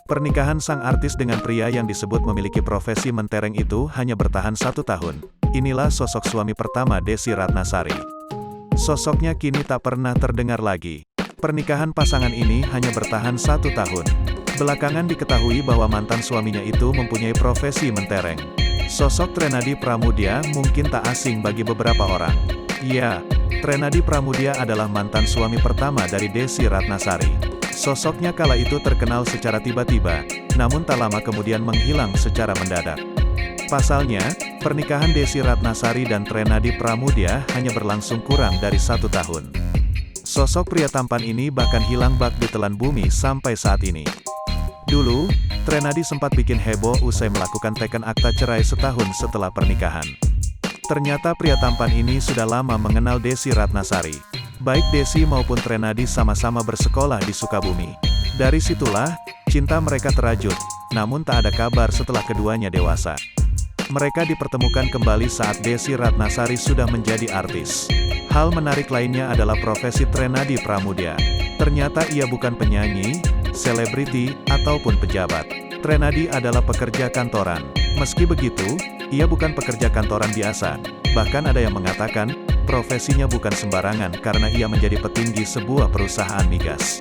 Pernikahan sang artis dengan pria yang disebut memiliki profesi mentereng itu hanya bertahan 1 tahun. Inilah sosok suami pertama Desy Ratnasari. Sosoknya kini tak pernah terdengar lagi. Pernikahan pasangan ini hanya bertahan 1 tahun. Belakangan diketahui bahwa mantan suaminya itu mempunyai profesi mentereng. Sosok Trenady Pramudia mungkin tak asing bagi beberapa orang. Ya, Trenady Pramudia adalah mantan suami pertama dari Desy Ratnasari. Sosoknya kala itu terkenal secara tiba-tiba, namun tak lama kemudian menghilang secara mendadak. Pasalnya, pernikahan Desy Ratnasari dan Trenady Pramudia hanya berlangsung kurang dari 1 tahun. Sosok pria tampan ini bahkan hilang bak ditelan bumi sampai saat ini. Dulu, Trenady sempat bikin heboh usai melakukan teken akta cerai setahun setelah pernikahan. Ternyata pria tampan ini sudah lama mengenal Desy Ratnasari. Baik Desy maupun Trenady sama-sama bersekolah di Sukabumi. Dari situlah, cinta mereka terajut, namun tak ada kabar setelah keduanya dewasa. Mereka dipertemukan kembali saat Desy Ratnasari sudah menjadi artis. Hal menarik lainnya adalah profesi Trenady Pramudia. Ternyata ia bukan penyanyi, selebriti, ataupun pejabat. Trenady adalah pekerja kantoran. Meski begitu, ia bukan pekerja kantoran biasa. Bahkan ada yang mengatakan, profesinya bukan sembarangan karena ia menjadi petinggi sebuah perusahaan migas.